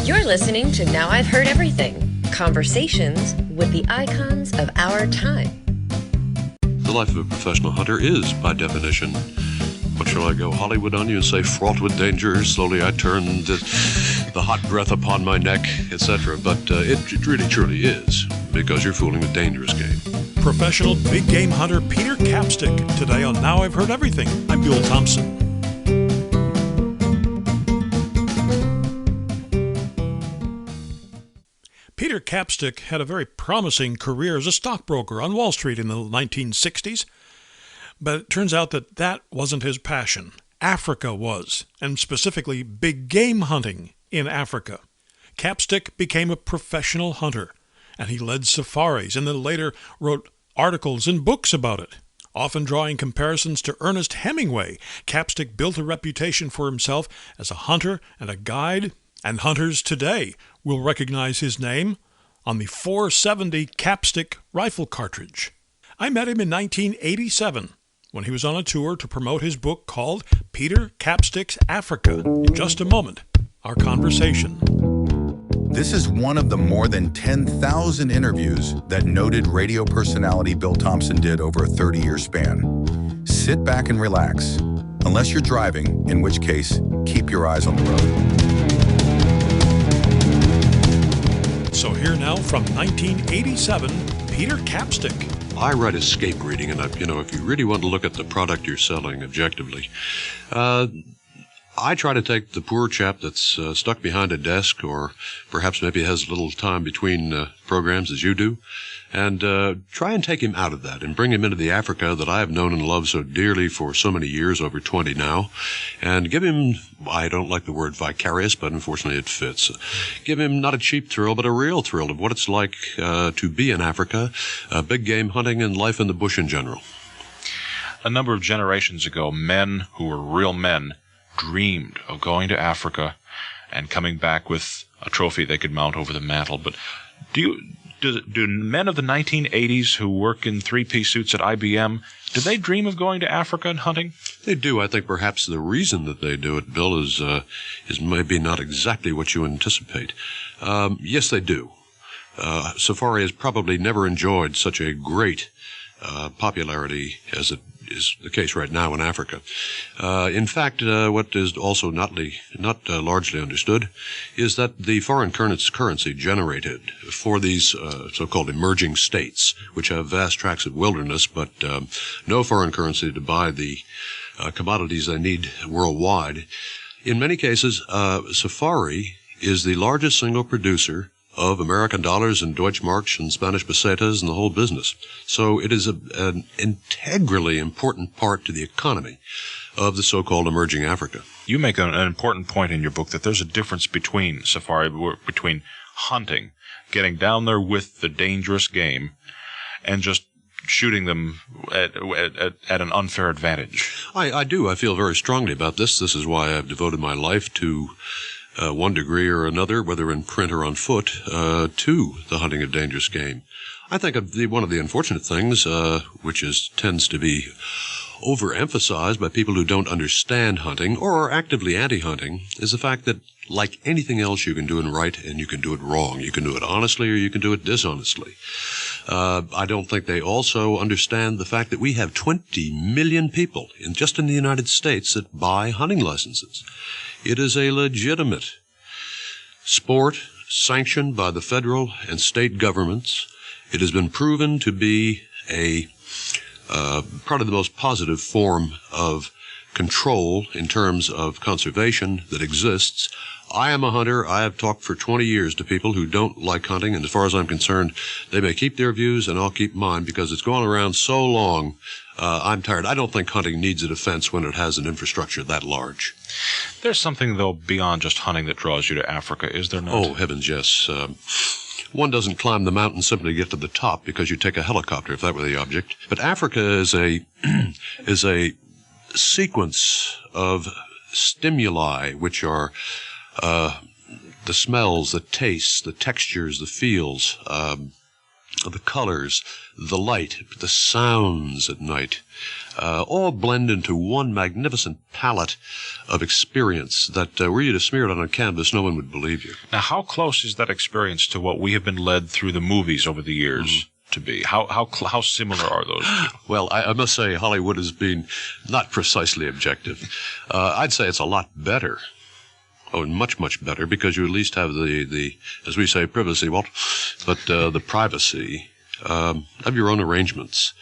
You're listening to Now I've Heard Everything, conversations with the icons of our time. The life of a professional hunter is, by definition, what shall I go Hollywood on you and say, fraught with danger? Slowly I turn the hot breath upon my neck, etc. But it really truly is, because you're fooling with dangerous game. Professional big game hunter Peter Capstick, today on Now I've Heard Everything. I'm Bill Thompson. Peter Capstick had a very promising career as a stockbroker on Wall Street in the 1960s, but it turns out that that wasn't his passion. Africa was, and specifically big game hunting in Africa. Capstick became a professional hunter, and he led safaris and then later wrote articles and books about it. Often drawing comparisons to Ernest Hemingway, Capstick built a reputation for himself as a hunter and a guide, and hunters today will recognize his name on the .470 Capstick rifle cartridge. I met him in 1987 when he was on a tour to promote his book called Peter Capstick's Africa. In just a moment, our conversation. This is one of the more than 10,000 interviews that noted radio personality Bill Thompson did over a 30-year span. Sit back and relax, unless you're driving, in which case, keep your eyes on the road. So here now from 1987, Peter Capstick. I write escape reading, and if you really want to look at the product you're selling objectively, I try to take the poor chap that's stuck behind a desk, or perhaps maybe has a little time between programs as you do, and try and take him out of that and bring him into the Africa that I have known and loved so dearly for so many years, over 20 now, and give him, I don't like the word vicarious, but unfortunately it fits, give him not a cheap thrill, but a real thrill of what it's like to be in Africa, big game hunting and life in the bush in general. A number of generations ago, men who were real men dreamed of going to Africa and coming back with a trophy they could mount over the mantle. But do men of the 1980s who work in three-piece suits at IBM, do they dream of going to Africa and hunting? They do. I think perhaps the reason that they do it, Bill, is maybe not exactly what you anticipate. Yes, they do. Safari has probably never enjoyed such a great popularity as it is the case right now in Africa. In fact, what is also not largely understood is that the foreign currency generated for these so-called emerging states, which have vast tracts of wilderness, but no foreign currency to buy the commodities they need worldwide. In many cases, Safari is the largest single producer of American dollars and Deutschmarks and Spanish pesetas and the whole business. So it is an integrally important part to the economy of the so-called emerging Africa. You make an important point in your book that there's a difference between safari, between hunting, getting down there with the dangerous game, and just shooting them at an unfair advantage. I do. I feel very strongly about this. This is why I've devoted my life to one degree or another, whether in print or on foot, to the hunting of dangerous game. I think one of the unfortunate things, which tends to be overemphasized by people who don't understand hunting or are actively anti-hunting, is the fact that, like anything else, you can do it right and you can do it wrong. You can do it honestly or you can do it dishonestly. I don't think they also understand the fact that we have 20 million people just in the United States that buy hunting licenses. It is a legitimate sport sanctioned by the federal and state governments. It has been proven to be a probably the most positive form of control in terms of conservation that exists. I am a hunter. I have talked for 20 years to people who don't like hunting, and as far as I'm concerned, they may keep their views and I'll keep mine because it's gone around so long. I'm tired. I don't think hunting needs a defense when it has an infrastructure that large. There's something, though, beyond just hunting that draws you to Africa, is there not? Oh, heavens, yes. One doesn't climb the mountain simply to get to the top because you take a helicopter, if that were the object. But Africa is a sequence of stimuli, which are the smells, the tastes, the textures, the feels, the colors, the light, the sounds at night, all blend into one magnificent palette of experience that were you to smear it on a canvas, no one would believe you. Now, how close is that experience to what we have been led through the movies over the years to be? How similar are those two? Well, I must say Hollywood has been not precisely objective. I'd say it's a lot better. Oh, much, much better, because you at least have the as we say, privacy, Walt, but the privacy of your own arrangements.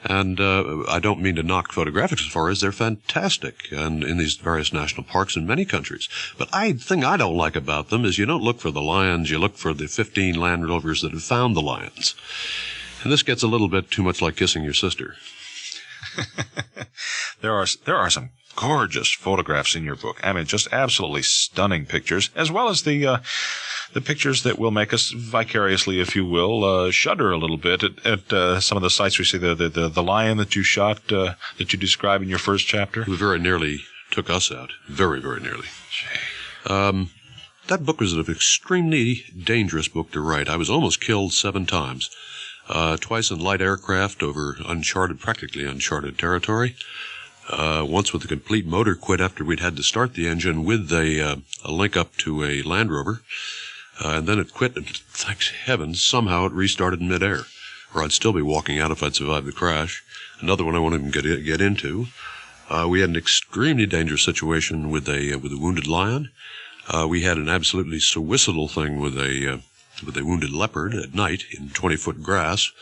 And I don't mean to knock photographic safaris. They're fantastic, and in these various national parks in many countries. But the thing I don't like about them is you don't look for the lions, you look for the 15 Land Rovers that have found the lions. And this gets a little bit too much like kissing your sister. There are some gorgeous photographs in your book. I mean, just absolutely stunning pictures, as well as the pictures that will make us vicariously, if you will, shudder a little bit at some of the sights we see. The lion that you shot, that you describe in your first chapter. Who very nearly took us out. Very, very nearly. That book was an extremely dangerous book to write. I was almost killed 7 times. Twice in light aircraft over practically uncharted territory. Once with a complete motor quit after we'd had to start the engine with a link up to a Land Rover. And then it quit, and thank heavens, somehow it restarted in midair, or I'd still be walking out if I'd survived the crash. Another one I won't even get into. We had an extremely dangerous situation with a wounded lion. We had an absolutely suicidal thing with a wounded leopard at night in 20-foot grass.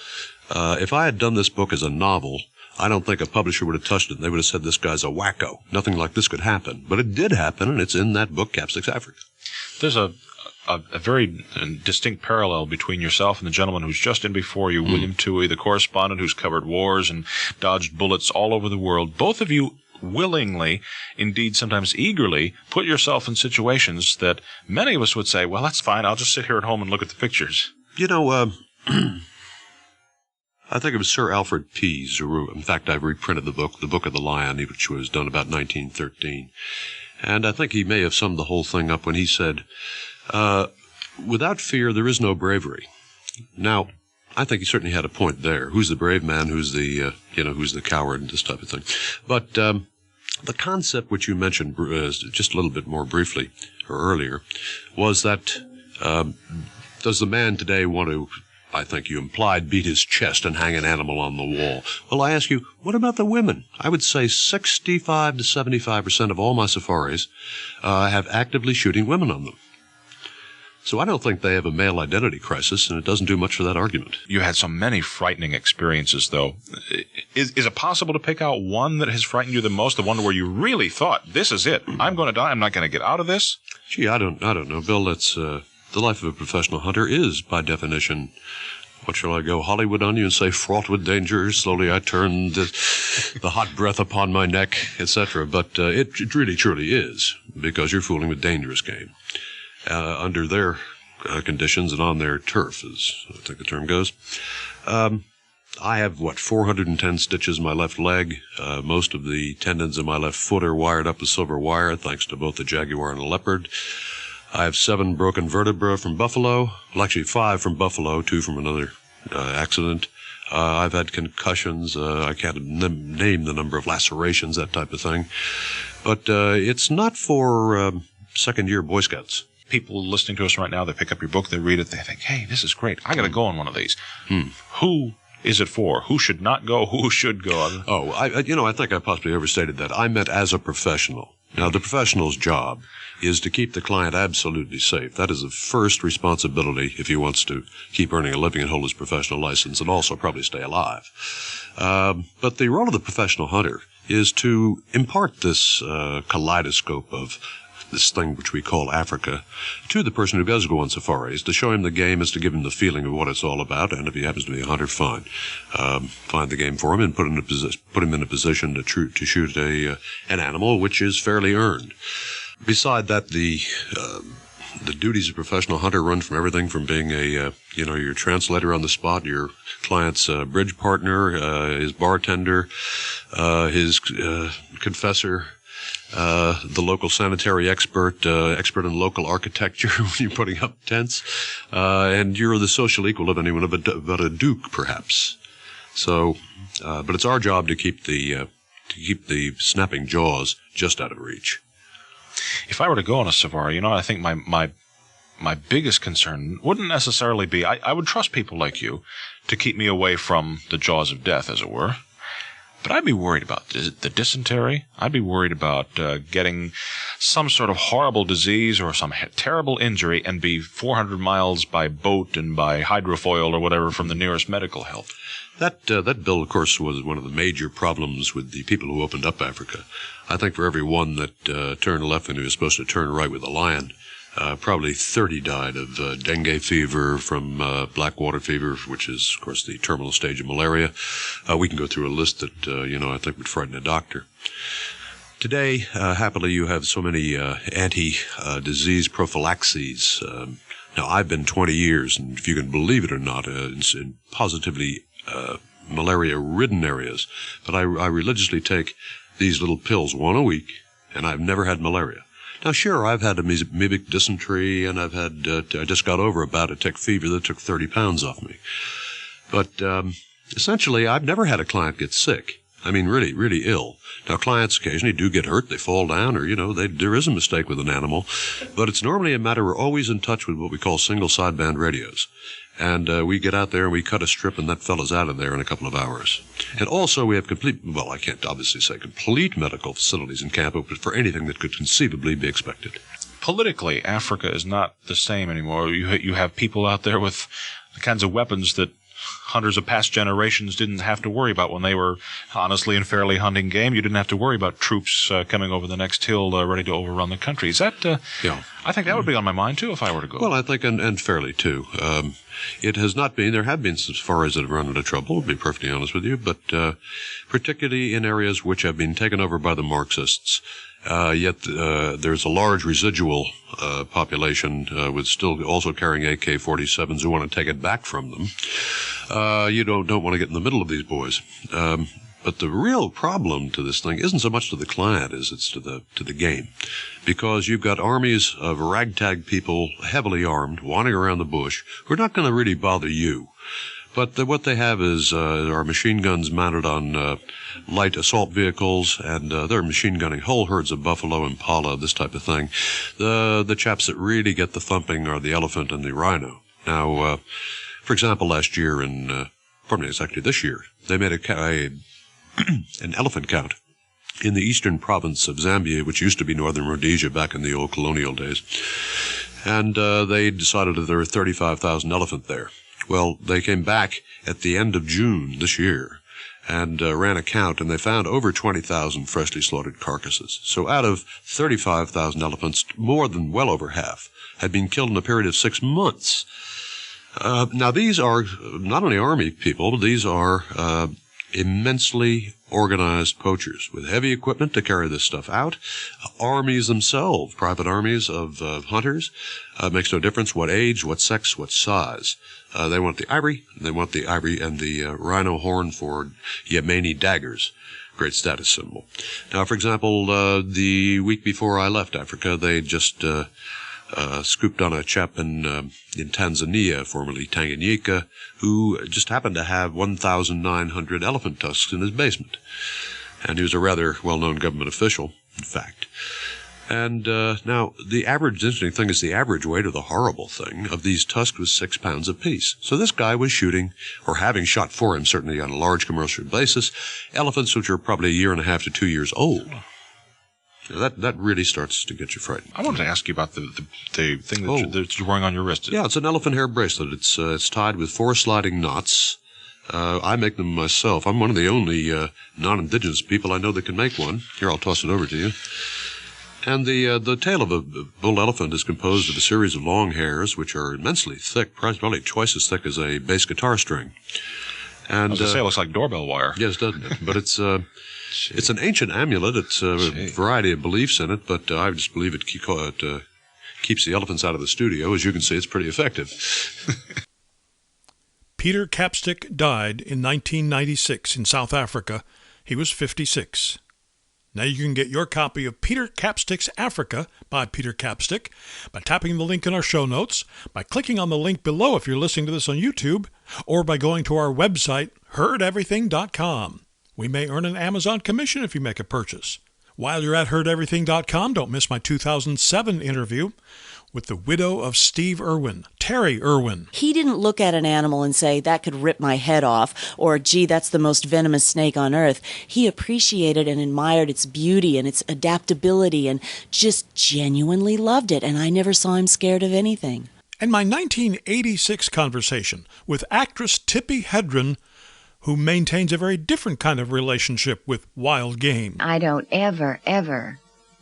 If I had done this book as a novel, I don't think a publisher would have touched it. They would have said, this guy's a wacko. Nothing like this could happen. But it did happen, and it's in that book, Capstick's Africa. There's a very distinct parallel between yourself and the gentleman who's just in before you, William Toohey, the correspondent who's covered wars and dodged bullets all over the world. Both of you willingly, indeed sometimes eagerly, put yourself in situations that many of us would say, well, that's fine, I'll just sit here at home and look at the pictures. You know, I think it was Sir Alfred Pease, who, in fact, I've reprinted the Book of the Lion, which was done about 1913. And I think he may have summed the whole thing up when he said, without fear, there is no bravery. Now, I think he certainly had a point there. Who's the brave man? Who's the, who's the coward? This type of thing. But the concept which you mentioned just a little bit more briefly or earlier was that does the man today want to, I think you implied, beat his chest and hang an animal on the wall? Well, I ask you, what about the women? I would say 65 to 75% of all my safaris have actively shooting women on them. So I don't think they have a male identity crisis, and it doesn't do much for that argument. You had so many frightening experiences, though. Is it possible to pick out one that has frightened you the most, the one where you really thought, this is it, I'm going to die, I'm not going to get out of this? Gee, I don't know, Bill. That's the life of a professional hunter is, by definition, what shall I go Hollywood on you and say, fraught with danger? Slowly I turn the hot breath upon my neck, etc. But it really, truly is, because you're fooling with dangerous game. Under their conditions and on their turf, as I think the term goes. I have, 410 stitches in my left leg. Most of the tendons in my left foot are wired up with silver wire, thanks to both the jaguar and the leopard. I have 7 broken vertebrae from buffalo. Well, actually 5 from buffalo, 2 from another accident. I've had concussions. I can't name the number of lacerations, that type of thing. But it's not for second-year Boy Scouts. People listening to us right now, they pick up your book, they read it, they think, hey, this is great. I got to go on one of these. Who is it for? Who should not go? Who should go? Oh, I think I possibly overstated that. I meant as a professional. Now, the professional's job is to keep the client absolutely safe. That is the first responsibility if he wants to keep earning a living and hold his professional license, and also probably stay alive. But the role of the professional hunter is to impart this kaleidoscope of this thing which we call Africa, to the person who does go on safaris. To show him the game is to give him the feeling of what it's all about, and if he happens to be a hunter, fine. Find the game for him and put him in a position to shoot an animal which is fairly earned. Beside that, the duties of a professional hunter run from everything from being your translator on the spot, your client's bridge partner, his bartender, his confessor, the local sanitary expert in local architecture when you're putting up tents, and you're the social equal of anyone but a duke, perhaps. So, but it's our job to keep the snapping jaws just out of reach. If I were to go on a safari, I think my biggest concern wouldn't necessarily be, I would trust people like you to keep me away from the jaws of death, as it were. But I'd be worried about the dysentery. I'd be worried about getting some sort of horrible disease or some terrible injury and be 400 miles by boat and by hydrofoil or whatever from the nearest medical help. That bill, of course, was one of the major problems with the people who opened up Africa. I think for every one that turned left and who was supposed to turn right with a lion, probably 30 died of dengue fever from black water fever, which is, of course, the terminal stage of malaria. We can go through a list that, I think would frighten a doctor. Today, happily, you have so many anti-disease prophylaxes. Now, I've been 20 years, and if you can believe it or not, in positively malaria-ridden areas. But I religiously take these little pills, one a week, and I've never had malaria. Now, sure, I've had amoebic dysentery, and I've had, I just got over a bout of tick fever that took 30 pounds off me. But essentially, I've never had a client get sick. I mean, really, really ill. Now, clients occasionally do get hurt. They fall down, or, there is a mistake with an animal. But it's normally a matter, we're always in touch with what we call single sideband radios. And we get out there and we cut a strip, and that fellow's out of there in a couple of hours. And also we have I can't obviously say complete medical facilities in camp, but for anything that could conceivably be expected. Politically, Africa is not the same anymore. You have people out there with the kinds of weapons that hunters of past generations didn't have to worry about when they were honestly and fairly hunting game. You didn't have to worry about troops coming over the next hill ready to overrun the country. Is that? Yeah. I think that would be on my mind too if I were to go. Well, I think and fairly too. It has not been. There have been safaris that have run into trouble. To be perfectly honest with you, but particularly in areas which have been taken over by the Marxists. Yet there's a large residual population with still also carrying AK-47s who want to take it back from them. You don't want to get in the middle of these boys. But the real problem to this thing isn't so much to the client as it's to the game, because you've got armies of ragtag people, heavily armed, wandering around the bush, who are not going to really bother you. But what they have is are machine guns mounted on light assault vehicles, and they're machine gunning whole herds of buffalo, impala, this type of thing. The chaps that really get the thumping are the elephant and the rhino. Now, for example, last year it's actually this year, they made an elephant count in the eastern province of Zambia, which used to be northern Rhodesia back in the old colonial days. And they decided that there were 35,000 elephant there. Well, they came back at the end of June this year and ran a count, and they found over 20,000 freshly slaughtered carcasses. So out of 35,000 elephants, well over half had been killed in a period of 6 months. Now, these are not only army people, but these are immensely organized poachers with heavy equipment to carry this stuff out. Armies themselves, private armies of hunters, makes no difference what age, what sex, what size. They want the ivory and the rhino horn for Yemeni daggers. Great status symbol. Now, for example, the week before I left Africa, they just scooped on a chap in Tanzania, formerly Tanganyika, who just happened to have 1,900 elephant tusks in his basement. And he was a rather well-known government official, in fact. And now, the interesting thing is the average weight of the horrible thing of these tusks was 6 pounds apiece. So this guy was shooting, or having shot for him, certainly on a large commercial basis, elephants which are probably a year and a half to 2 years old. That really starts to get you frightened. I wanted to ask you about the thing that's wearing on your wrist. Yeah, it's an elephant hair bracelet. It's tied with 4 sliding knots. I make them myself. I'm one of the only non-indigenous people I know that can make one. Here, I'll toss it over to you. And the tail of a bull elephant is composed of a series of long hairs, which are immensely thick, probably twice as thick as a bass guitar string. And I was going to say, it looks like doorbell wire. Yes, doesn't it? But it's an ancient amulet. It's a variety of beliefs in it, but I just believe it keeps the elephants out of the studio. As you can see, it's pretty effective. Peter Capstick died in 1996 in South Africa. He was 56. Now you can get your copy of Peter Capstick's Afirca by Peter Capstick by tapping the link in our show notes, by clicking on the link below if you're listening to this on YouTube, or by going to our website, heardeverything.com. We may earn an Amazon commission if you make a purchase. While you're at heardeverything.com, don't miss my 2007 interview with the widow of Steve Irwin, Terry Irwin. He didn't look at an animal and say, that could rip my head off, or, gee, that's the most venomous snake on earth. He appreciated and admired its beauty and its adaptability and just genuinely loved it, and I never saw him scared of anything. And my 1986 conversation with actress Tippi Hedren, who maintains a very different kind of relationship with wild game. I don't ever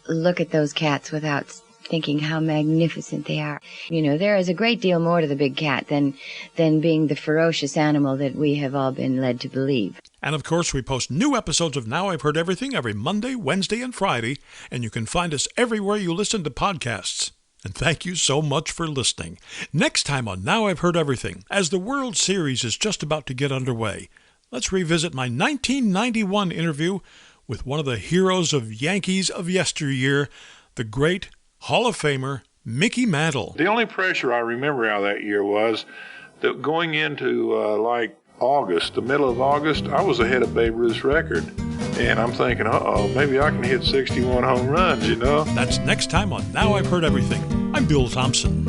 look at those cats without thinking how magnificent they are. You know, there is a great deal more to the big cat than being the ferocious animal that we have all been led to believe. And of course, we post new episodes of Now I've Heard Everything every Monday, Wednesday, and Friday, and you can find us everywhere you listen to podcasts. And thank you so much for listening. Next time on Now I've Heard Everything, as the World Series is just about to get underway, let's revisit my 1991 interview with one of the heroes of Yankees of yesteryear, the great Hall of Famer Mickey Mantle. The only pressure I remember out of that year was that going into August, the middle of August, I was ahead of Babe Ruth's record. And I'm thinking, maybe I can hit 61 home runs, you know? That's next time on Now I've Heard Everything. I'm Bill Thompson.